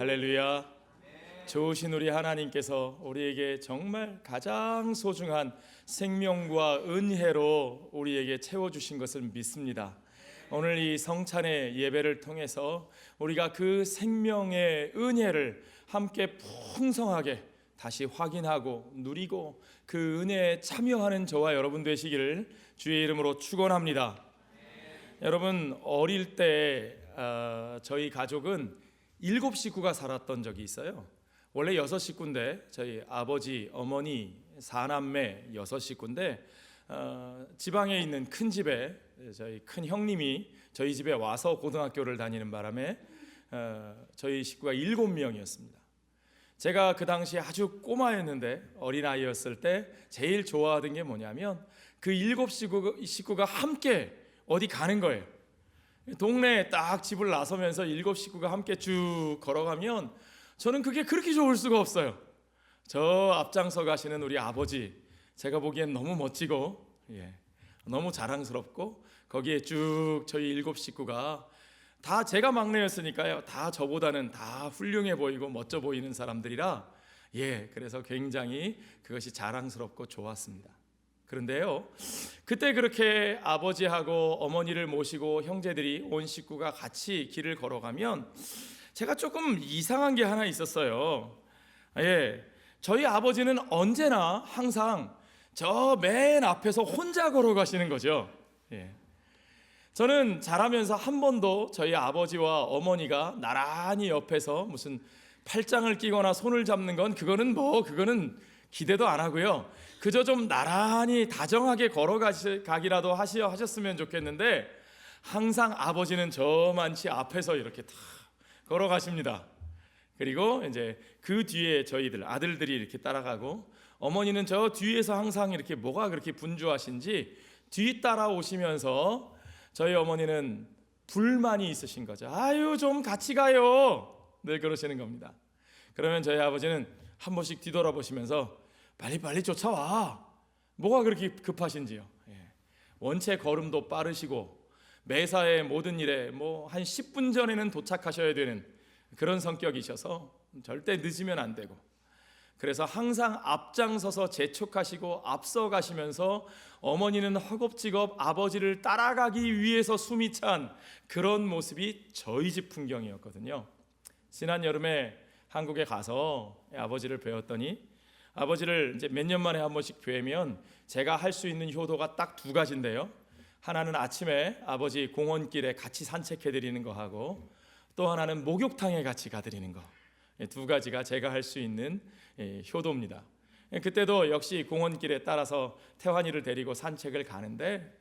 할렐루야. 좋으신 우리 하나님께서 우리에게 정말 가장 소중한 생명과 은혜로 우리에게 채워주신 것을 믿습니다. 오늘 이 성찬의 예배를 통해서 우리가 그 생명의 은혜를 함께 풍성하게 다시 확인하고 누리고 그 은혜에 참여하는 저와 여러분 되시기를 주의 이름으로 축원합니다. 여러분, 어릴 때 저희 가족은 7 식구가 살았던 적이 있어요. 원래 6 식구인데 저희 아버지, 어머니, 4남매 6 식구인데 지방에 있는 큰 집에 저희 큰 형님이 저희 집에 와서 고등학교를 다니는 바람에 저희 식구가 7명이었습니다. 제가 그 당시 아주 꼬마였는데 어린아이였을 때 제일 좋아하던 게 뭐냐면 그 7 식구가 함께 어디 가는 거예요. 동네에 딱 집을 나서면서 7 식구가 함께 쭉 걸어가면 저는 그게 그렇게 좋을 수가 없어요. 저 앞장서 가시는 우리 아버지, 제가 보기엔 너무 멋지고 너무 자랑스럽고 거기에 쭉 저희 7 식구가 다 제가 막내였으니까요, 다 저보다는 다 훌륭해 보이고 멋져 보이는 사람들이라 그래서 굉장히 그것이 자랑스럽고 좋았습니다. 그런데요, 그때 그렇게 아버지하고 어머니를 모시고 형제들이 온 식구가 같이 길을 걸어가면 제가 조금 이상한 게 하나 있었어요. 저희 아버지는 언제나 항상 저 맨 앞에서 혼자 걸어가시는 거죠. 저는 자라면서 한 번도 저희 아버지와 어머니가 나란히 옆에서 무슨 팔짱을 끼거나 손을 잡는 건 그거는 기대도 안 하고요. 그저 좀 나란히 다정하게 걸어가기라도 하셨으면 좋겠는데 항상 아버지는 저만치 앞에서 이렇게 다 걸어가십니다. 그리고 이제 그 뒤에 저희들 아들들이 이렇게 따라가고 어머니는 저 뒤에서 항상 이렇게 뭐가 그렇게 분주하신지 뒤 따라오시면서 저희 어머니는 불만이 있으신 거죠. 아유, 좀 같이 가요. 늘 그러시는 겁니다. 그러면 저희 아버지는 한 번씩 뒤돌아보시면서 빨리 쫓아와. 뭐가 그렇게 급하신지요. 원체 걸음도 빠르시고 매사의 모든 일에 한 10분 전에는 도착하셔야 되는 그런 성격이셔서 절대 늦으면 안 되고, 그래서 항상 앞장서서 재촉하시고 앞서가시면서 어머니는 허겁지겁 아버지를 따라가기 위해서 숨이 찬 그런 모습이 저희 집 풍경이었거든요. 지난 여름에 한국에 가서 아버지를 뵈었더니 아버지를 이제 몇 년 만에 한 번씩 뵈면 제가 할 수 있는 효도가 딱 2가지인데요. 하나는 아침에 아버지 공원길에 같이 산책해 드리는 거 하고, 또 하나는 목욕탕에 같이 가드리는 거. 2가지가 제가 할 수 있는 효도입니다. 그때도 역시 공원길에 따라서 태환이를 데리고 산책을 가는데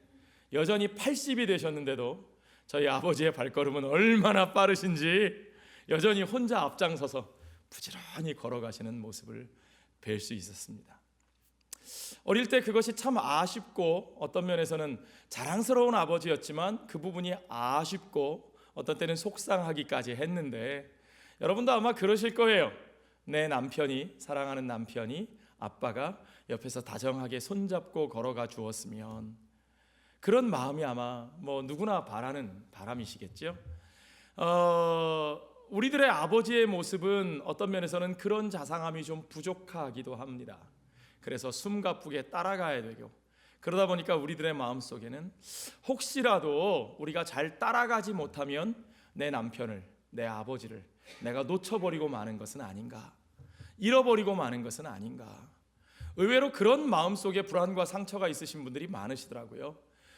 여전히 80이 되셨는데도 저희 아버지의 발걸음은 얼마나 빠르신지 여전히 혼자 앞장서서 부지런히 걸어가시는 모습을 뵐 수 있었습니다. 어릴 때 그것이 참 아쉽고 어떤 면에서는 자랑스러운 아버지였지만 그 부분이 아쉽고 어떤 때는 속상하기까지 했는데, 여러분도 아마 그러실 거예요. 내 남편이, 사랑하는 남편이 아빠가 옆에서 다정하게 손잡고 걸어가 주었으면, 그런 마음이 아마 누구나 바라는 바람이시겠죠. 우리들의 아버지의 모습은 어떤 면에서는 그런 자상함이 좀 부족하기도 합니다. 그래서 숨가쁘게 따라가야 되고, 그러다 보니까 우리들의 마음속에는 혹시라도 우리가 잘 따라가지 못하면 내 남편을, 내 아버지를 내가 놓쳐버리고 마는 것은 아닌가, 잃어버리고 마는 것은 아닌가. 의외로 그런 마음속에 불안과 상처가 있으신 분들이 많으시더라고요.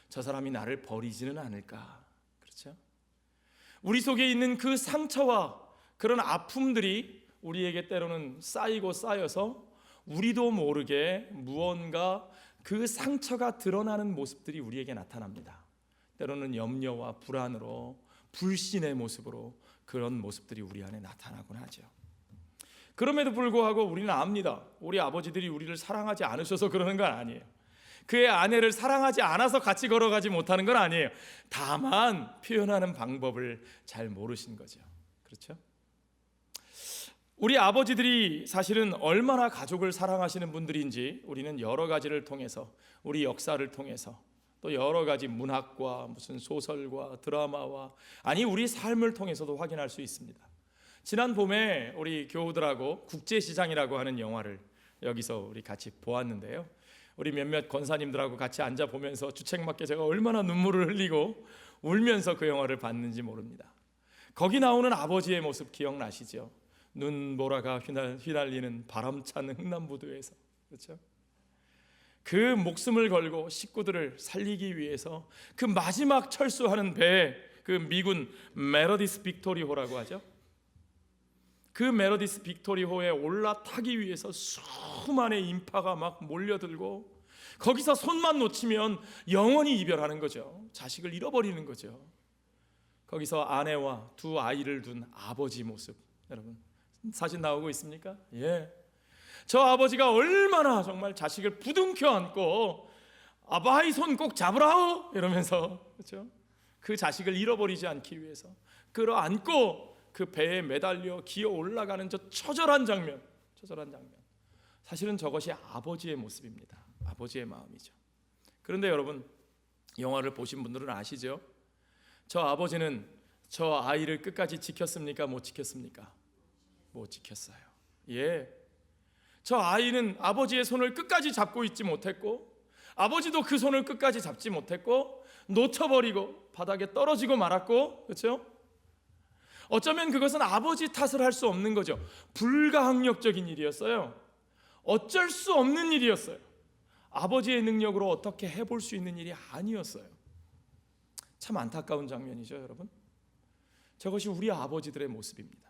저 사람이 나를 버리지는 않을까. 그렇죠? 우리 속에 있는 그 상처와 그런 아픔들이 우리에게 때로는 쌓이고 쌓여서 우리도 모르게 무언가 그 상처가 드러나는 모습들이 우리에게 나타납니다. 때로는 염려와 불안으로, 불신의 모습으로 그런 모습들이 우리 안에 나타나곤 하죠. 그럼에도 불구하고 우리는 압니다. 우리 아버지들이 우리를 사랑하지 않으셔서 그러는 건 아니에요. 그의 아내를 사랑하지 않아서 같이 걸어가지 못하는 건 아니에요. 다만 표현하는 방법을 잘 모르신 거죠. 그렇죠? 우리 아버지들이 사실은 얼마나 가족을 사랑하시는 분들인지 우리는 여러 가지를 통해서, 우리 역사를 통해서, 또 여러 가지 문학과 무슨 소설과 드라마와 우리 삶을 통해서도 확인할 수 있습니다. 지난 봄에 우리 교우들하고 국제시장이라고 하는 영화를 여기서 우리 같이 보았는데요. 우리 몇몇 권사님들하고 같이 앉아 보면서 주책맞게 제가 얼마나 눈물을 흘리고 울면서 그 영화를 봤는지 모릅니다. 거기 나오는 아버지의 모습 기억나시죠? 눈보라가 휘날리는 바람찬 흥남부두에서, 그렇죠? 그 목숨을 걸고 식구들을 살리기 위해서 그 마지막 철수하는 배, 그 미군 메러디스 빅토리호라고 하죠. 그 메러디스 빅토리호에 올라타기 위해서 수많은 인파가 막 몰려들고 거기서 손만 놓치면 영원히 이별하는 거죠. 자식을 잃어버리는 거죠. 거기서 아내와 두 아이를 둔 아버지 모습, 여러분 사진 나오고 있습니까? 예. 저 아버지가 얼마나 정말 자식을 부둥켜 안고 아바이 손 꼭 잡으라오 이러면서, 그렇죠? 그 자식을 잃어버리지 않기 위해서 끌어안고 그 배에 매달려 기어 올라가는 저 처절한 장면. 사실은 저것이 아버지의 모습입니다. 아버지의 마음이죠. 그런데 여러분, 영화를 보신 분들은 아시죠? 저 아버지는 저 아이를 끝까지 지켰습니까? 못 지켰습니까? 못 지켰어요. 예. 저 아이는 아버지의 손을 끝까지 잡고 있지 못했고, 아버지도 그 손을 끝까지 잡지 못했고, 놓쳐버리고 바닥에 떨어지고 말았고, 그렇죠? 어쩌면 그것은 아버지 탓을 할 수 없는 거죠. 불가항력적인 일이었어요. 어쩔 수 없는 일이었어요. 아버지의 능력으로 어떻게 해볼 수 있는 일이 아니었어요. 참 안타까운 장면이죠, 여러분. 저것이 우리 아버지들의 모습입니다.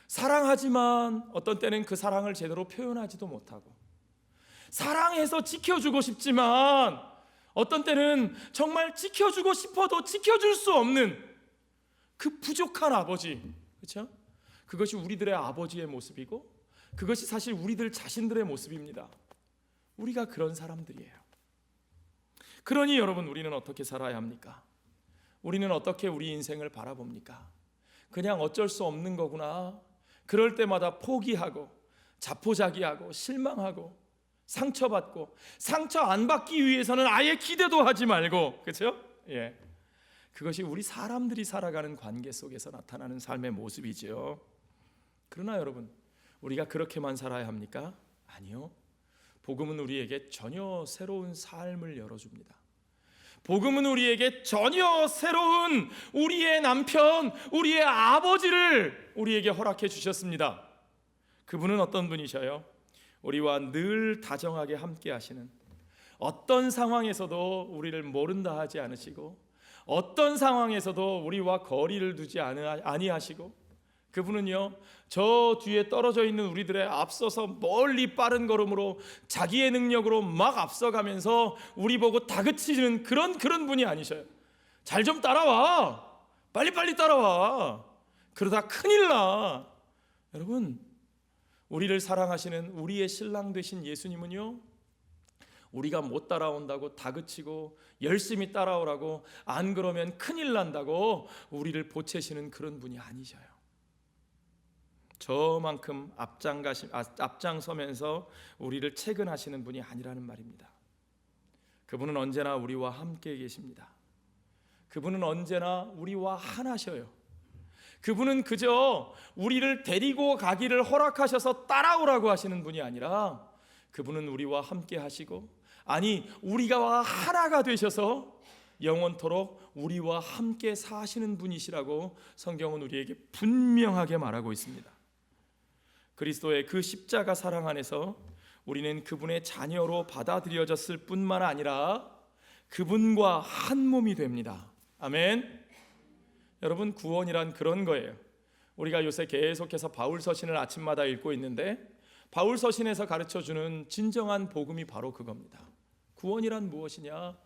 사랑하지만 어떤 때는 그 사랑을 제대로 표현하지도 못하고, 사랑해서 지켜주고 싶지만 어떤 때는 정말 지켜주고 싶어도 지켜줄 수 없는 그 부족한 아버지, 그렇죠? 그것이 우리들의 아버지의 모습이고 그것이 사실 우리들 자신들의 모습입니다. 우리가 그런 사람들이에요. 그러니 여러분, 우리는 어떻게 살아야 합니까? 우리는 어떻게 우리 인생을 바라봅니까? 그냥 어쩔 수 없는 거구나. 그럴 때마다 포기하고 자포자기하고 실망하고 상처받고, 상처 안 받기 위해서는 아예 기대도 하지 말고, 그렇죠? 예. 그것이 우리 사람들이 살아가는 관계 속에서 나타나는 삶의 모습이죠. 그러나 여러분, 우리가 그렇게만 살아야 합니까? 아니요. 복음은 우리에게 전혀 새로운 삶을 열어줍니다. 복음은 우리에게 전혀 새로운 우리의 남편, 우리의 아버지를 우리에게 허락해 주셨습니다. 그분은 어떤 분이셔요? 우리와 늘 다정하게 함께 하시는, 어떤 상황에서도 우리를 모른다 하지 않으시고, 어떤 상황에서도 우리와 거리를 두지 아니하시고, 그분은요, 저 뒤에 떨어져 있는 우리들의 앞서서 멀리 빠른 걸음으로 자기의 능력으로 막 앞서가면서 우리 보고 다그치는 그런 분이 아니셔요. 잘 좀 따라와, 빨리빨리 따라와, 그러다 큰일 나. 여러분, 우리를 사랑하시는 우리의 신랑 되신 예수님은요, 우리가 못 따라온다고 다그치고 열심히 따라오라고, 안 그러면 큰일 난다고 우리를 보채시는 그런 분이 아니셔요. 저만큼 앞장서면서 우리를 채근하시는 분이 아니라는 말입니다. 그분은 언제나 우리와 함께 계십니다. 그분은 언제나 우리와 하나셔요. 그분은 그저 우리를 데리고 가기를 허락하셔서 따라오라고 하시는 분이 아니라, 그분은 우리와 함께 하시고, 아니 우리가 하나가 되셔서 영원토록 우리와 함께 사시는 분이시라고 성경은 우리에게 분명하게 말하고 있습니다. 그리스도의 그 십자가 사랑 안에서 우리는 그분의 자녀로 받아들여졌을 뿐만 아니라 그분과 한 몸이 됩니다. 아멘. 여러분, 구원이란 그런 거예요. 우리가 요새 계속해서 바울 서신을 아침마다 읽고 있는데, 바울 서신에서 가르쳐주는 진정한 복음이 바로 그겁니다. 구원이란 무엇이냐?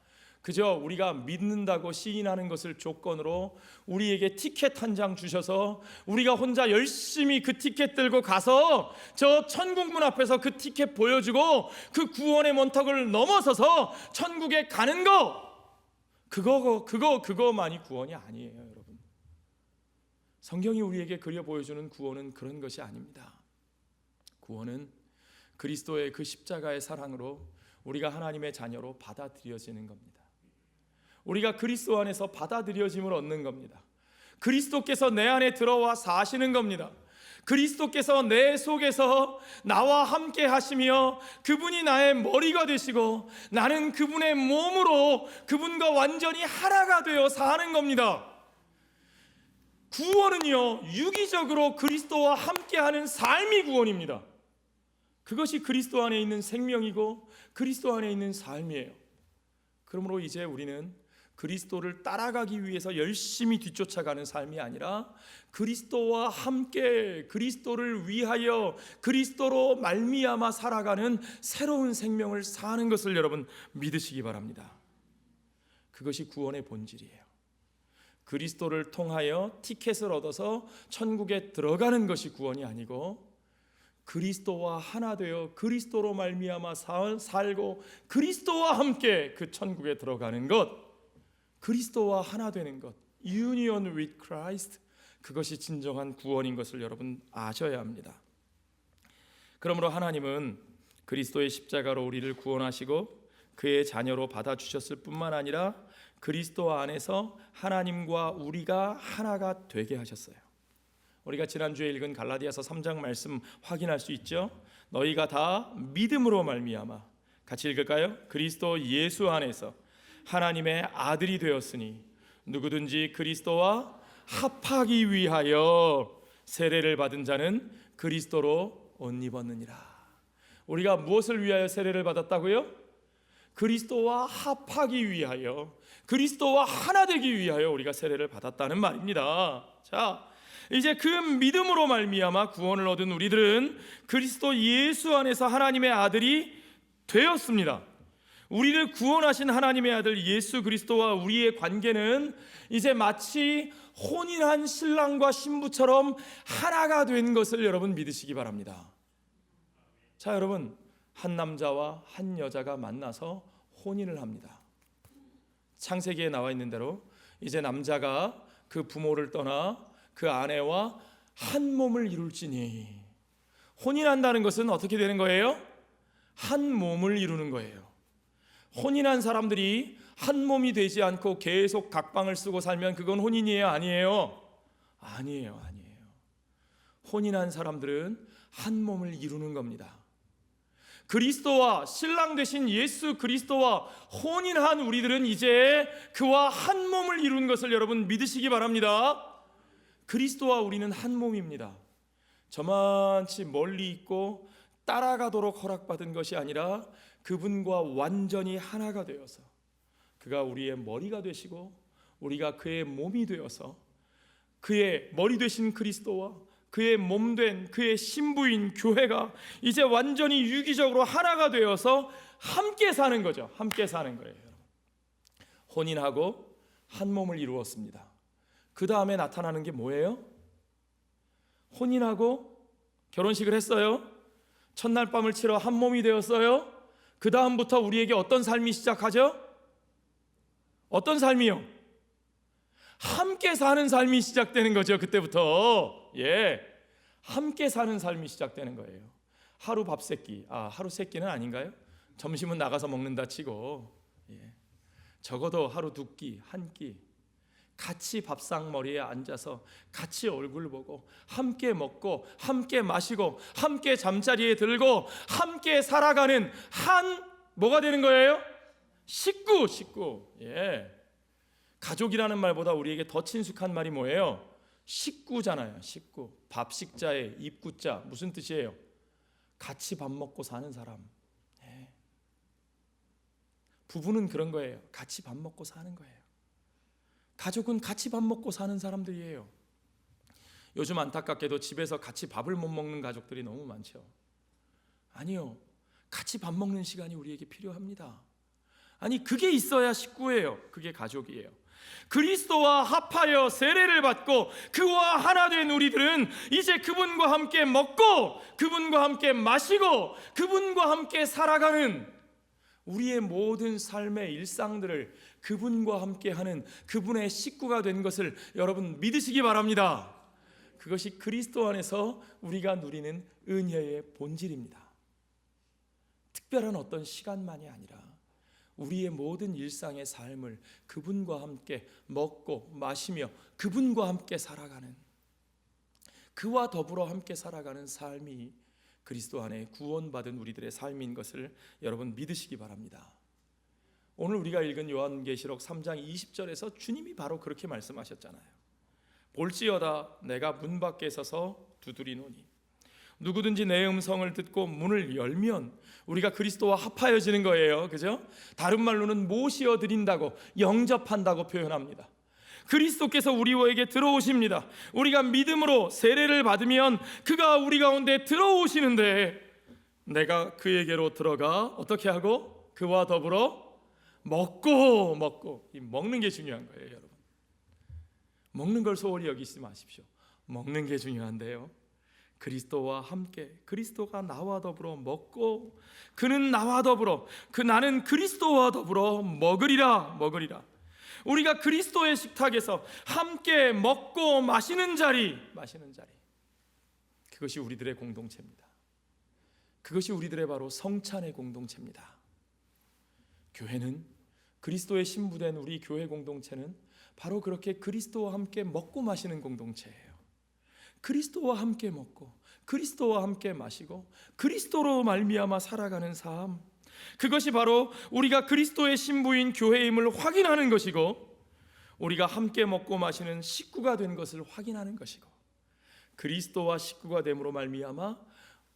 그저 우리가 믿는다고 시인하는 것을 조건으로 우리에게 티켓 한 장 주셔서 우리가 혼자 열심히 그 티켓 들고 가서 저 천국문 앞에서 그 티켓 보여주고 그 구원의 문턱을 넘어서서 천국에 가는 거, 그거만이 구원이 아니에요, 여러분. 성경이 우리에게 그려 보여주는 구원은 그런 것이 아닙니다. 구원은 그리스도의 그 십자가의 사랑으로 우리가 하나님의 자녀로 받아들여지는 겁니다. 우리가 그리스도 안에서 받아들여짐을 얻는 겁니다. 그리스도께서 내 안에 들어와 사시는 겁니다. 그리스도께서 내 속에서 나와 함께 하시며 그분이 나의 머리가 되시고 나는 그분의 몸으로 그분과 완전히 하나가 되어 사는 겁니다. 구원은요, 유기적으로 그리스도와 함께하는 삶이 구원입니다. 그것이 그리스도 안에 있는 생명이고 그리스도 안에 있는 삶이에요. 그러므로 이제 우리는 그리스도를 따라가기 위해서 열심히 뒤쫓아가는 삶이 아니라 그리스도와 함께 그리스도를 위하여 그리스도로 말미암아 살아가는 새로운 생명을 사는 것을 여러분 믿으시기 바랍니다. 그것이 구원의 본질이에요. 그리스도를 통하여 티켓을 얻어서 천국에 들어가는 것이 구원이 아니고 그리스도와 하나 되어 그리스도로 말미암아 살고 그리스도와 함께 그 천국에 들어가는 것, 그리스도와 하나 되는 것, Union with Christ, 그것이 진정한 구원인 것을 여러분 아셔야 합니다. 그러므로 하나님은 그리스도의 십자가로 우리를 구원하시고 그의 자녀로 받아주셨을 뿐만 아니라 그리스도 안에서 하나님과 우리가 하나가 되게 하셨어요. 우리가 지난주에 읽은 갈라디아서 3장 말씀 확인할 수 있죠. 너희가 다 믿음으로 말미암아, 같이 읽을까요? 그리스도 예수 안에서 하나님의 아들이 되었으니 누구든지 그리스도와 합하기 위하여 세례를 받은 자는 그리스도로 옷 입었느니라. 우리가 무엇을 위하여 세례를 받았다고요? 그리스도와 합하기 위하여, 그리스도와 하나 되기 위하여 우리가 세례를 받았다는 말입니다. 자, 이제 그 믿음으로 말미암아 구원을 얻은 우리들은 그리스도 예수 안에서 하나님의 아들이 되었습니다. 우리를 구원하신 하나님의 아들 예수 그리스도와 우리의 관계는 이제 마치 혼인한 신랑과 신부처럼 하나가 된 것을 여러분 믿으시기 바랍니다. 자, 여러분, 한 남자와 한 여자가 만나서 혼인을 합니다. 창세기에 나와 있는 대로 이제 남자가 그 부모를 떠나 그 아내와 한 몸을 이룰지니, 혼인한다는 것은 어떻게 되는 거예요? 한 몸을 이루는 거예요. 혼인한 사람들이 한 몸이 되지 않고 계속 각방을 쓰고 살면 그건 혼인이에요? 아니에요? 아니에요. 혼인한 사람들은 한 몸을 이루는 겁니다. 그리스도와 신랑 되신 예수 그리스도와 혼인한 우리들은 이제 그와 한 몸을 이룬 것을 여러분 믿으시기 바랍니다. 그리스도와 우리는 한 몸입니다. 저만치 멀리 있고 따라가도록 허락받은 것이 아니라 그분과 완전히 하나가 되어서 그가 우리의 머리가 되시고 우리가 그의 몸이 되어서 그의 머리 되신 그리스도와 그의 몸된 그의 신부인 교회가 이제 완전히 유기적으로 하나가 되어서 함께 사는 거죠. 함께 사는 거예요. 혼인하고 한 몸을 이루었습니다. 그 다음에 나타나는 게 뭐예요? 혼인하고 결혼식을 했어요. 첫날 밤을 치러 한 몸이 되었어요. 그 다음부터 우리에게 어떤 삶이 시작하죠? 어떤 삶이요? 함께 사는 삶이 시작되는 거죠. 그때부터 함께 사는 삶이 시작되는 거예요. 하루 밥 세끼, 하루 세끼는 아닌가요? 점심은 나가서 먹는다 치고 적어도 하루 두 끼, 한 끼 같이 밥상머리에 앉아서 같이 얼굴 보고 함께 먹고 함께 마시고 함께 잠자리에 들고 함께 살아가는 한 뭐가 되는 거예요? 식구. 가족이라는 말보다 우리에게 더 친숙한 말이 뭐예요? 식구잖아요. 식구. 밥식자의 입구자 무슨 뜻이에요? 같이 밥 먹고 사는 사람. 부부는 그런 거예요. 같이 밥 먹고 사는 거예요. 가족은 같이 밥 먹고 사는 사람들이에요. 요즘 안타깝게도 집에서 같이 밥을 못 먹는 가족들이 너무 많죠. 아니요, 같이 밥 먹는 시간이 우리에게 필요합니다. 아니, 그게 있어야 식구예요. 그게 가족이에요. 그리스도와 합하여 세례를 받고 그와 하나 된 우리들은 이제 그분과 함께 먹고 그분과 함께 마시고 그분과 함께 살아가는 우리의 모든 삶의 일상들을 그분과 함께하는 그분의 식구가 된 것을 여러분 믿으시기 바랍니다. 그것이 그리스도 안에서 우리가 누리는 은혜의 본질입니다. 특별한 어떤 시간만이 아니라 우리의 모든 일상의 삶을 그분과 함께 먹고 마시며 그분과 함께 살아가는, 그와 더불어 함께 살아가는 삶이 그리스도 안에 구원받은 우리들의 삶인 것을 여러분 믿으시기 바랍니다. 오늘 우리가 읽은 요한계시록 3장 20절에서 주님이 바로 그렇게 말씀하셨잖아요. 볼지어다 내가 문 밖에 서서 두드리노니 누구든지 내 음성을 듣고 문을 열면, 우리가 그리스도와 합하여지는 거예요. 그죠? 다른 말로는 모시어 드린다고, 영접한다고 표현합니다. 그리스도께서 우리에게 들어오십니다. 우리가 믿음으로 세례를 받으면 그가 우리 가운데 들어오시는데, 내가 그에게로 들어가 어떻게 하고 그와 더불어 먹고, 이 먹는 게 중요한 거예요, 여러분. 먹는 걸 소홀히 여기지 마십시오. 먹는 게 중요한데요. 그리스도와 함께, 그리스도가 나와 더불어 먹고 그는 나와 더불어, 나는 그리스도와 더불어 먹으리라. 우리가 그리스도의 식탁에서 함께 먹고 마시는 자리, 그것이 우리들의 공동체입니다. 그것이 우리들의 바로 성찬의 공동체입니다. 교회는, 그리스도의 신부된 우리 교회 공동체는 바로 그렇게 그리스도와 함께 먹고 마시는 공동체예요. 그리스도와 함께 먹고 그리스도와 함께 마시고 그리스도로 말미암아 살아가는 삶, 그것이 바로 우리가 그리스도의 신부인 교회임을 확인하는 것이고, 우리가 함께 먹고 마시는 식구가 된 것을 확인하는 것이고, 그리스도와 식구가 됨으로 말미암아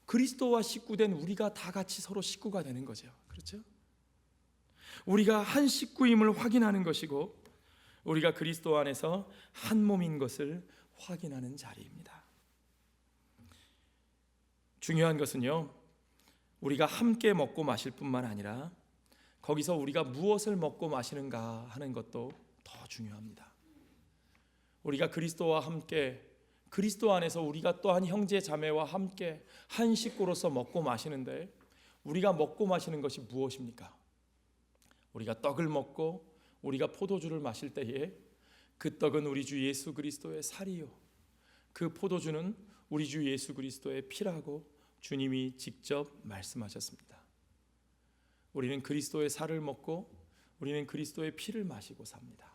그리스도와 식구된 우리가 다 같이 서로 식구가 되는 거죠. 그렇죠? 우리가 한 식구임을 확인하는 것이고, 우리가 그리스도 안에서 한 몸인 것을 확인하는 자리입니다. 중요한 것은요, 우리가 함께 먹고 마실 뿐만 아니라 거기서 우리가 무엇을 먹고 마시는가 하는 것도 더 중요합니다. 우리가 그리스도와 함께, 그리스도 안에서 우리가 또한 형제 자매와 함께 한 식구로서 먹고 마시는데, 우리가 먹고 마시는 것이 무엇입니까? 우리가 떡을 먹고 우리가 포도주를 마실 때에 그 떡은 우리 주 예수 그리스도의 살이요, 그 포도주는 우리 주 예수 그리스도의 피라고 주님이 직접 말씀하셨습니다. 우리는 그리스도의 살을 먹고 우리는 그리스도의 피를 마시고 삽니다.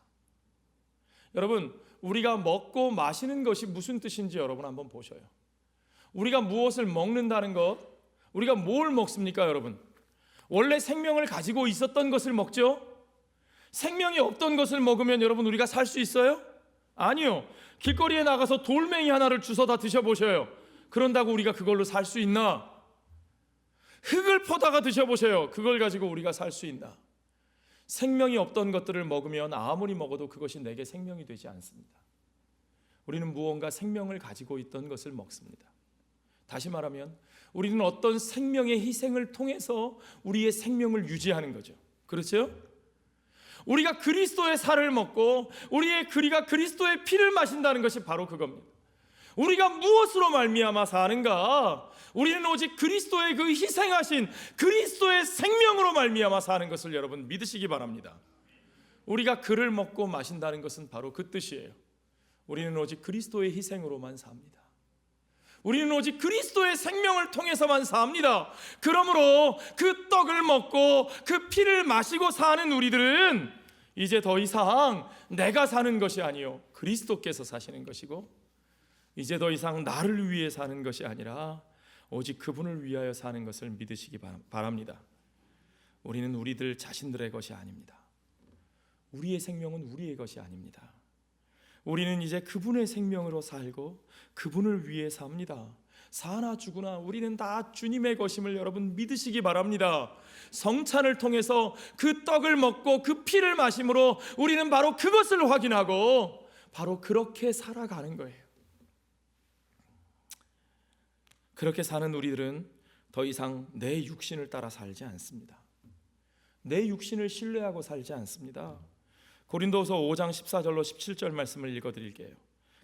여러분, 우리가 먹고 마시는 것이 무슨 뜻인지 여러분 한번 보셔요. 우리가 무엇을 먹는다는 것, 우리가 뭘 먹습니까, 여러분? 원래 생명을 가지고 있었던 것을 먹죠? 생명이 없던 것을 먹으면 여러분 우리가 살 수 있어요? 아니요. 길거리에 나가서 돌멩이 하나를 주워다 드셔보셔요. 그런다고 우리가 그걸로 살 수 있나? 흙을 퍼다가 드셔보세요. 그걸 가지고 우리가 살 수 있나? 생명이 없던 것들을 먹으면 아무리 먹어도 그것이 내게 생명이 되지 않습니다. 우리는 무언가 생명을 가지고 있던 것을 먹습니다. 다시 말하면 우리는 어떤 생명의 희생을 통해서 우리의 생명을 유지하는 거죠. 그렇죠? 우리가 그리스도의 살을 먹고 우리가 그리스도의 피를 마신다는 것이 바로 그겁니다. 우리가 무엇으로 말미암아 사는가? 우리는 오직 그리스도의 그 희생하신 그리스도의 생명으로 말미암아 사는 것을 여러분 믿으시기 바랍니다. 우리가 그를 먹고 마신다는 것은 바로 그 뜻이에요. 우리는 오직 그리스도의 희생으로만 삽니다. 우리는 오직 그리스도의 생명을 통해서만 삽니다. 그러므로 그 떡을 먹고 그 피를 마시고 사는 우리들은 이제 더 이상 내가 사는 것이 아니요 그리스도께서 사시는 것이고, 이제 더 이상 나를 위해 사는 것이 아니라 오직 그분을 위하여 사는 것을 믿으시기 바랍니다. 우리는 우리들 자신들의 것이 아닙니다. 우리의 생명은 우리의 것이 아닙니다. 우리는 이제 그분의 생명으로 살고 그분을 위해 삽니다. 사나 죽으나 우리는 다 주님의 것임을 여러분 믿으시기 바랍니다. 성찬을 통해서 그 떡을 먹고 그 피를 마심으로 우리는 바로 그것을 확인하고 바로 그렇게 살아가는 거예요. 그렇게 사는 우리들은 더 이상 내 육신을 따라 살지 않습니다. 내 육신을 신뢰하고 살지 않습니다. 고린도서 5장 14절로 17절 말씀을 읽어드릴게요.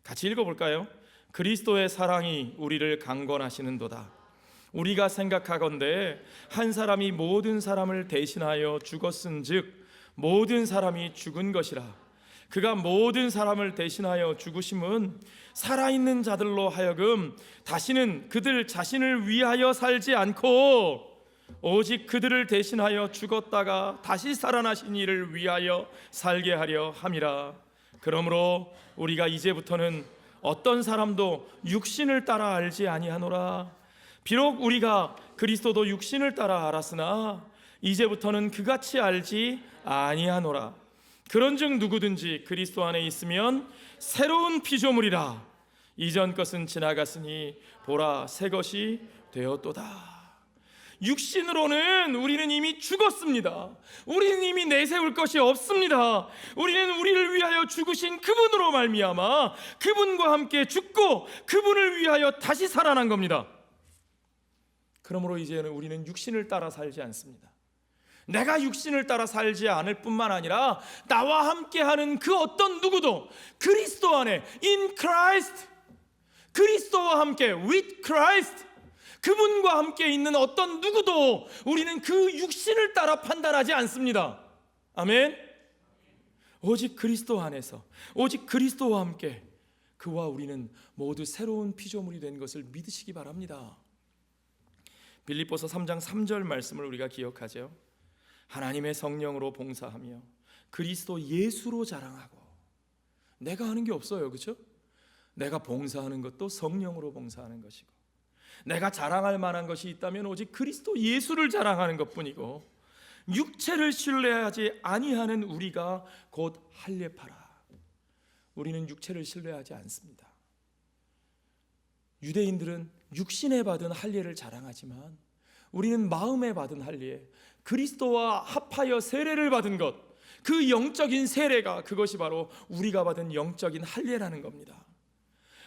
같이 읽어볼까요? 그리스도의 사랑이 우리를 강권하시는도다. 우리가 생각하건대 한 사람이 모든 사람을 대신하여 죽었은즉 모든 사람이 죽은 것이라. 그가 모든 사람을 대신하여 죽으심은 살아있는 자들로 하여금 다시는 그들 자신을 위하여 살지 않고 오직 그들을 대신하여 죽었다가 다시 살아나신 이를 위하여 살게 하려 함이라. 그러므로 우리가 이제부터는 어떤 사람도 육신을 따라 알지 아니하노라. 비록 우리가 그리스도도 육신을 따라 알았으나 이제부터는 그같이 알지 아니하노라. 그런즉 누구든지 그리스도 안에 있으면 새로운 피조물이라. 이전 것은 지나갔으니 보라 새 것이 되었도다. 육신으로는 우리는 이미 죽었습니다. 우리는 이미 내세울 것이 없습니다. 우리는 우리를 위하여 죽으신 그분으로 말미암아 그분과 함께 죽고 그분을 위하여 다시 살아난 겁니다. 그러므로 이제는 우리는 육신을 따라 살지 않습니다. 내가 육신을 따라 살지 않을 뿐만 아니라 나와 함께하는 그 어떤 누구도 그리스도 안에 in Christ, 그리스도와 함께 with Christ, 그분과 함께 있는 어떤 누구도 우리는 그 육신을 따라 판단하지 않습니다. 아멘. 오직 그리스도 안에서, 오직 그리스도와 함께 그와 우리는 모두 새로운 피조물이 된 것을 믿으시기 바랍니다. 빌립보서 3장 3절 말씀을 우리가 기억하죠. 하나님의 성령으로 봉사하며 그리스도 예수로 자랑하고. 내가 하는 게 없어요, 그렇죠? 내가 봉사하는 것도 성령으로 봉사하는 것이고, 내가 자랑할 만한 것이 있다면 오직 그리스도 예수를 자랑하는 것뿐이고, 육체를 신뢰하지 아니하는 우리가 곧 할례파라. 우리는 육체를 신뢰하지 않습니다. 유대인들은 육신에 받은 할례를 자랑하지만 우리는 마음에 받은 할례, 그리스도와 합하여 세례를 받은 것, 그 영적인 세례가 그것이 바로 우리가 받은 영적인 할례라는 겁니다.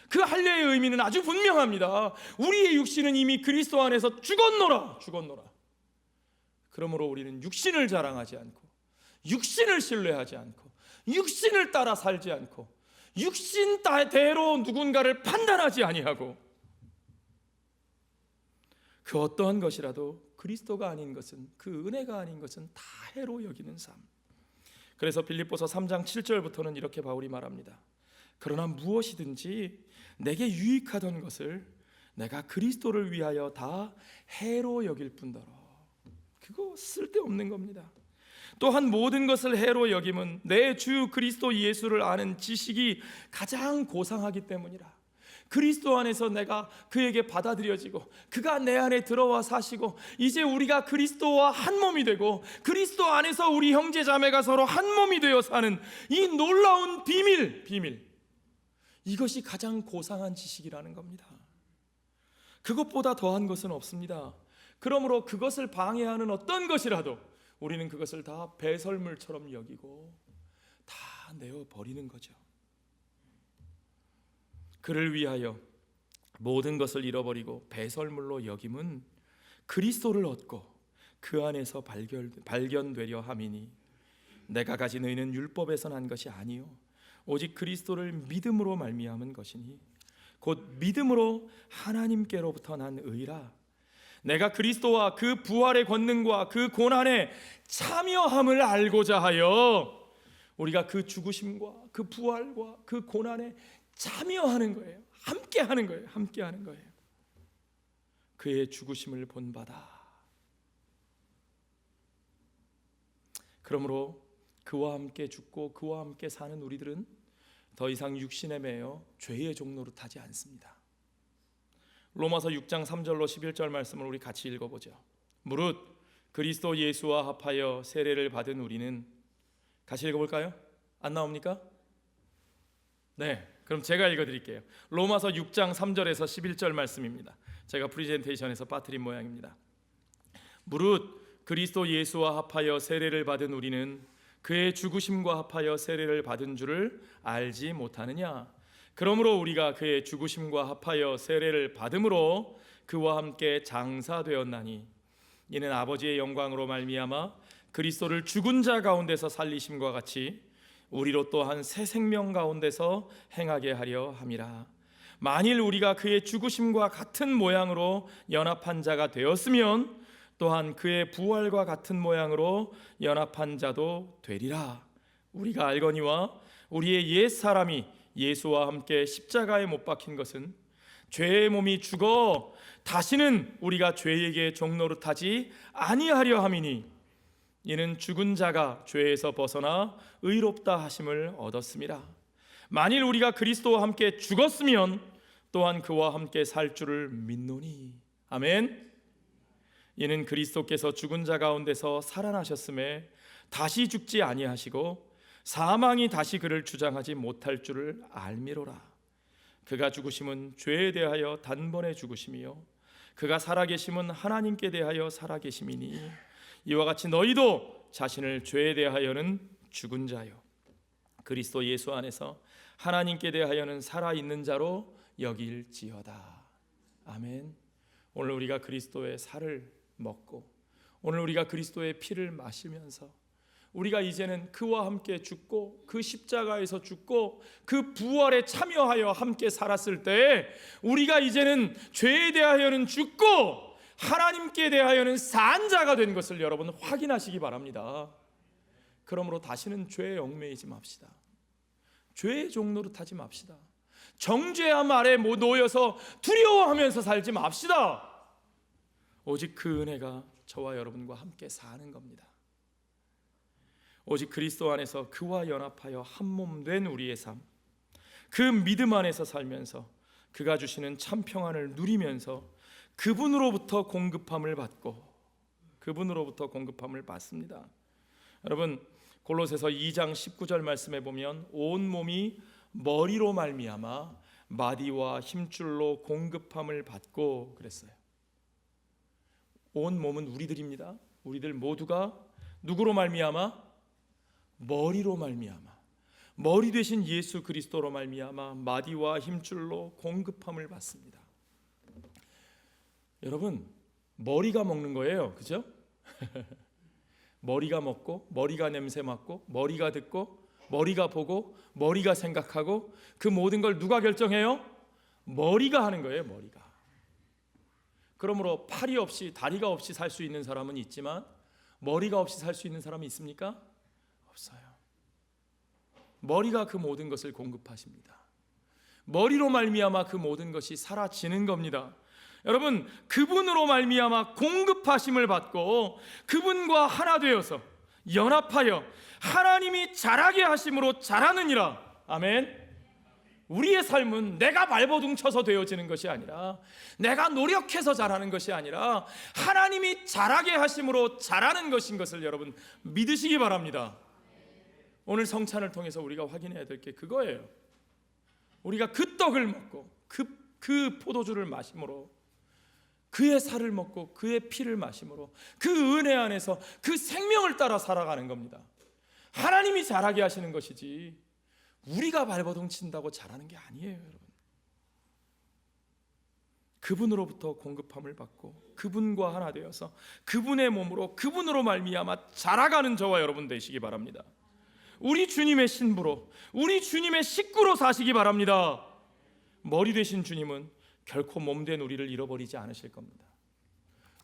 그 할례의 의미는 아주 분명합니다. 우리의 육신은 이미 그리스도 안에서 죽었노라. 그러므로 우리는 육신을 자랑하지 않고, 육신을 신뢰하지 않고, 육신을 따라 살지 않고, 육신대로 누군가를 판단하지 아니하고, 그 어떠한 것이라도 그리스도가 아닌 것은, 그 은혜가 아닌 것은 다 해로 여기는 삶. 그래서 빌립보서 3장 7절부터는 이렇게 바울이 말합니다. 그러나 무엇이든지 내게 유익하던 것을 내가 그리스도를 위하여 다 해로 여길 뿐더러. 그거 쓸데없는 겁니다. 또한 모든 것을 해로 여김은 내 주 그리스도 예수를 아는 지식이 가장 고상하기 때문이라. 그리스도 안에서 내가 그에게 받아들여지고 그가 내 안에 들어와 사시고 이제 우리가 그리스도와 한 몸이 되고 그리스도 안에서 우리 형제 자매가 서로 한 몸이 되어 사는 이 놀라운 비밀, 이것이 가장 고상한 지식이라는 겁니다. 그것보다 더한 것은 없습니다. 그러므로 그것을 방해하는 어떤 것이라도 우리는 그것을 다 배설물처럼 여기고 다 내어버리는 거죠. 그를 위하여 모든 것을 잃어버리고 배설물로 여김은 그리스도를 얻고 그 안에서 발견되려 함이니 내가 가진 의는 율법에서 난 것이 아니요 오직 그리스도를 믿음으로 말미암은 것이니 곧 믿음으로 하나님께로부터 난 의라. 내가 그리스도와 그 부활의 권능과 그 고난에 참여함을 알고자 하여 우리가 그 죽으심과 그 부활과 그 고난에 참여하는 거예요. 함께 하는 거예요. 그의 죽으심을 본받아. 그러므로 그와 함께 죽고 그와 함께 사는 우리들은 더 이상 육신에 매여 죄의 종로로 타지 않습니다. 로마서 6장 3절로 11절 말씀을 우리 같이 읽어보죠. 무릇 그리스도 예수와 합하여 세례를 받은 우리는, 같이 읽어볼까요? 안 나옵니까? 네, 그럼 제가 읽어드릴게요. 로마서 6장 3절에서 11절 말씀입니다. 제가 프리젠테이션에서 빠뜨린 모양입니다. 무릇 그리스도 예수와 합하여 세례를 받은 우리는 그의 죽으심과 합하여 세례를 받은 줄을 알지 못하느냐. 그러므로 우리가 그의 죽으심과 합하여 세례를 받음으로 그와 함께 장사되었나니 이는 아버지의 영광으로 말미암아 그리스도를 죽은 자 가운데서 살리심과 같이 우리로 또한 새 생명 가운데서 행하게 하려 함이라. 만일 우리가 그의 죽으심과 같은 모양으로 연합한 자가 되었으면 또한 그의 부활과 같은 모양으로 연합한 자도 되리라. 우리가 알거니와 우리의 옛 사람이 예수와 함께 십자가에 못 박힌 것은 죄의 몸이 죽어 다시는 우리가 죄에게 종노릇하지 아니하려 함이니 이는 죽은 자가 죄에서 벗어나 의롭다 하심을 얻었습니다. 만일 우리가 그리스도와 함께 죽었으면 또한 그와 함께 살 줄을 믿노니. 아멘. 이는 그리스도께서 죽은 자 가운데서 살아나셨음에 다시 죽지 아니하시고 사망이 다시 그를 주장하지 못할 줄을 알미로라. 그가 죽으심은 죄에 대하여 단번에 죽으심이요 그가 살아계심은 하나님께 대하여 살아계심이니 이와 같이 너희도 자신을 죄에 대하여는 죽은 자요 그리스도 예수 안에서 하나님께 대하여는 살아있는 자로 여길지어다. 아멘. 오늘 우리가 그리스도의 살을 먹고 오늘 우리가 그리스도의 피를 마시면서 우리가 이제는 그와 함께 죽고 그 십자가에서 죽고 그 부활에 참여하여 함께 살았을 때 우리가 이제는 죄에 대하여는 죽고 하나님께 대하여는 산 자가 된 것을 여러분 확인하시기 바랍니다. 그러므로 다시는 죄에 얽매이지 맙시다. 죄의 종노릇하지 맙시다. 정죄함 아래 놓여서 두려워하면서 살지 맙시다. 오직 그 은혜가 저와 여러분과 함께 사는 겁니다. 오직 그리스도 안에서 그와 연합하여 한 몸 된 우리의 삶, 그 믿음 안에서 살면서 그가 주시는 참 평안을 누리면서 그분으로부터 공급함을 받습니다. 여러분 골로새서 2장 19절 말씀에 보면 온 몸이 머리로 말미암아 마디와 힘줄로 공급함을 받고 그랬어요. 온 몸은 우리들입니다. 우리들 모두가 누구로 말미암아? 머리로 말미암아 머리 되신 예수 그리스도로 말미암아 마디와 힘줄로 공급함을 받습니다. 여러분 머리가 먹는 거예요, 그죠? 머리가 먹고 머리가 냄새 맡고 머리가 듣고 머리가 보고 머리가 생각하고 그 모든 걸 누가 결정해요? 머리가 하는 거예요, 머리가. 그러므로 팔이 없이 다리가 없이 살 수 있는 사람은 있지만 머리가 없이 살 수 있는 사람이 있습니까? 없어요. 머리가 그 모든 것을 공급하십니다. 머리로 말미암아 그 모든 것이 사라지는 겁니다. 여러분 그분으로 말미암아 공급하심을 받고 그분과 하나 되어서 연합하여 하나님이 자라게 하심으로 자라느니라. 아멘. 우리의 삶은 내가 발버둥 쳐서 되어지는 것이 아니라 내가 노력해서 자라는 것이 아니라 하나님이 자라게 하심으로 자라는 것인 것을 여러분 믿으시기 바랍니다. 오늘 성찬을 통해서 우리가 확인해야 될 게 그거예요. 우리가 그 떡을 먹고 그 포도주를 마심으로 그의 살을 먹고 그의 피를 마심으로 그 은혜 안에서 그 생명을 따라 살아가는 겁니다. 하나님이 자라게 하시는 것이지 우리가 발버둥 친다고 자라는 게 아니에요, 여러분. 그분으로부터 공급함을 받고 그분과 하나 되어서 그분의 몸으로 그분으로 말미암아 자라가는 저와 여러분 되시기 바랍니다. 우리 주님의 신부로 우리 주님의 식구로 사시기 바랍니다. 머리 되신 주님은 결코 몸된 우리를 잃어버리지 않으실 겁니다.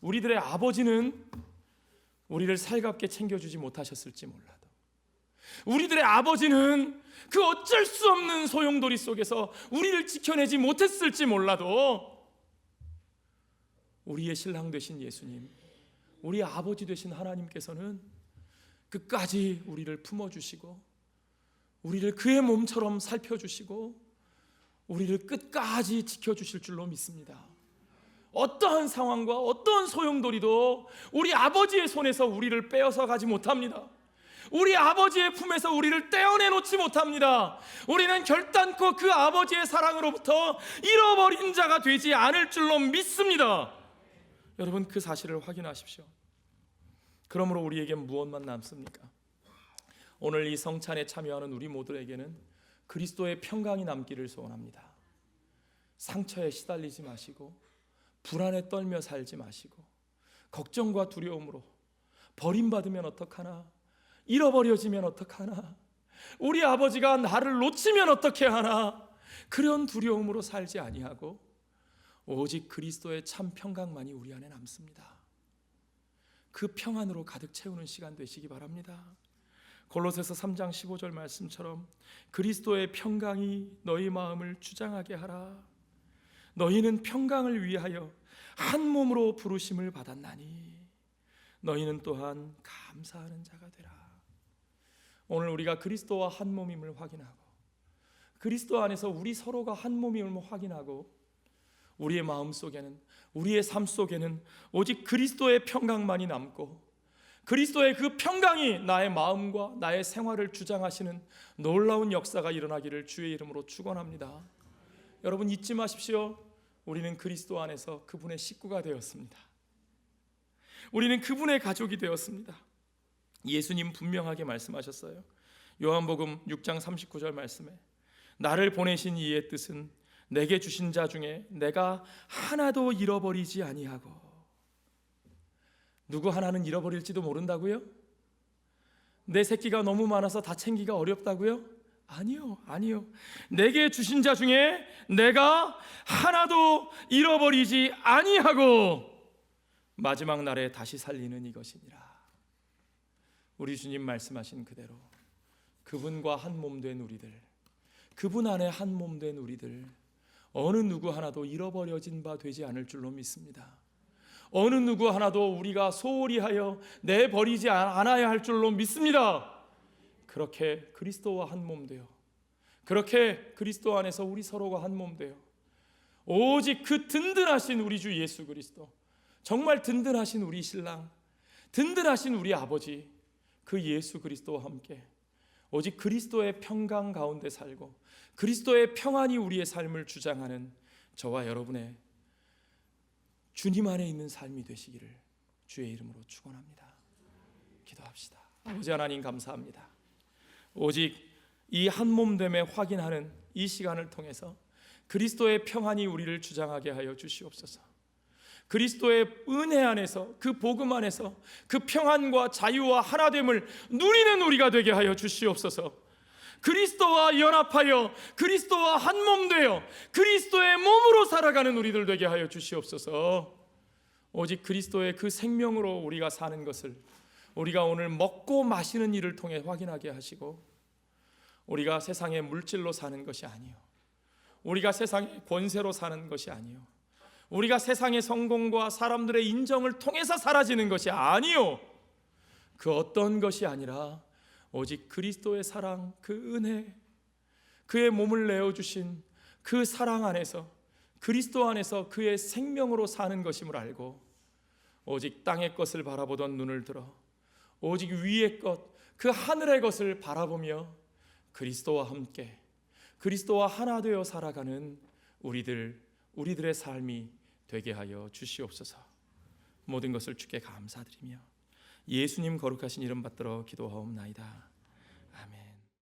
우리들의 아버지는 우리를 살갑게 챙겨주지 못하셨을지 몰라도 우리들의 아버지는 그 어쩔 수 없는 소용돌이 속에서 우리를 지켜내지 못했을지 몰라도 우리의 신랑 되신 예수님, 우리 아버지 되신 하나님께서는 끝까지 우리를 품어주시고 우리를 그의 몸처럼 살펴주시고 우리를 끝까지 지켜주실 줄로 믿습니다. 어떠한 상황과 어떠한 소용돌이도 우리 아버지의 손에서 우리를 빼어서 가지 못합니다. 우리 아버지의 품에서 우리를 떼어내놓지 못합니다. 우리는 결단코 그 아버지의 사랑으로부터 잃어버린 자가 되지 않을 줄로 믿습니다. 여러분 그 사실을 확인하십시오. 그러므로 우리에게 무엇만 남습니까? 오늘 이 성찬에 참여하는 우리 모두에게는 그리스도의 평강이 남기를 소원합니다. 상처에 시달리지 마시고 불안에 떨며 살지 마시고 걱정과 두려움으로 버림받으면 어떡하나, 잃어버려지면 어떡하나, 우리 아버지가 나를 놓치면 어떻게 하나, 그런 두려움으로 살지 아니하고 오직 그리스도의 참 평강만이 우리 안에 남습니다. 그 평안으로 가득 채우는 시간 되시기 바랍니다. 골로새서 3장 15절 말씀처럼 그리스도의 평강이 너희 마음을 주장하게 하라. 너희는 평강을 위하여 한 몸으로 부르심을 받았나니 너희는 또한 감사하는 자가 되라. 오늘 우리가 그리스도와 한 몸임을 확인하고 그리스도 안에서 우리 서로가 한 몸임을 확인하고 우리의 마음 속에는, 우리의 삶 속에는 오직 그리스도의 평강만이 남고 그리스도의 그 평강이 나의 마음과 나의 생활을 주장하시는 놀라운 역사가 일어나기를 주의 이름으로 축원합니다. 여러분 잊지 마십시오. 우리는 그리스도 안에서 그분의 식구가 되었습니다. 우리는 그분의 가족이 되었습니다. 예수님 분명하게 말씀하셨어요. 요한복음 6장 39절 말씀에 나를 보내신 이의 뜻은 내게 주신 자 중에 내가 하나도 잃어버리지 아니하고. 누구 하나는 잃어버릴지도 모른다고요? 내 새끼가 너무 많아서 다 챙기기가 어렵다고요? 아니요. 내게 주신 자 중에 내가 하나도 잃어버리지 아니하고 마지막 날에 다시 살리는 이것이니라. 우리 주님 말씀하신 그대로 그분과 한 몸 된 우리들, 그분 안에 한 몸 된 우리들, 어느 누구 하나도 잃어버려진 바 되지 않을 줄로 믿습니다. 어느 누구 하나도 우리가 소홀히 하여 내버리지 않아야 할 줄로 믿습니다. 그렇게 그리스도와 한 몸 되어, 그렇게 그리스도 안에서 우리 서로가 한 몸 되어 오직 그 든든하신 우리 주 예수 그리스도, 정말 든든하신 우리 신랑, 든든하신 우리 아버지, 그 예수 그리스도와 함께 오직 그리스도의 평강 가운데 살고 그리스도의 평안이 우리의 삶을 주장하는 저와 여러분의 주님 안에 있는 삶이 되시기를 주의 이름으로 축원합니다. 기도합시다. 아버지 하나님 감사합니다. 오직 이 한 몸됨에 확인하는 이 시간을 통해서 그리스도의 평안이 우리를 주장하게 하여 주시옵소서. 그리스도의 은혜 안에서, 그 복음 안에서 그 평안과 자유와 하나됨을 누리는 우리가 되게 하여 주시옵소서. 그리스도와 연합하여 그리스도와 한 몸 되어 그리스도의 몸으로 살아가는 우리들 되게 하여 주시옵소서. 오직 그리스도의 그 생명으로 우리가 사는 것을 우리가 오늘 먹고 마시는 일을 통해 확인하게 하시고, 우리가 세상의 물질로 사는 것이 아니요, 우리가 세상의 권세로 사는 것이 아니요, 우리가 세상의 성공과 사람들의 인정을 통해서 사라지는 것이 아니요, 그 어떤 것이 아니라 오직 그리스도의 사랑, 그 은혜, 그의 몸을 내어주신 그 사랑 안에서, 그리스도 안에서 그의 생명으로 사는 것임을 알고 오직 땅의 것을 바라보던 눈을 들어 오직 위의 것, 그 하늘의 것을 바라보며 그리스도와 함께 그리스도와 하나 되어 살아가는 우리들의 삶이 되게 하여 주시옵소서. 모든 것을 주께 감사드리며 예수님 거룩하신 이름 받들어 기도하옵나이다.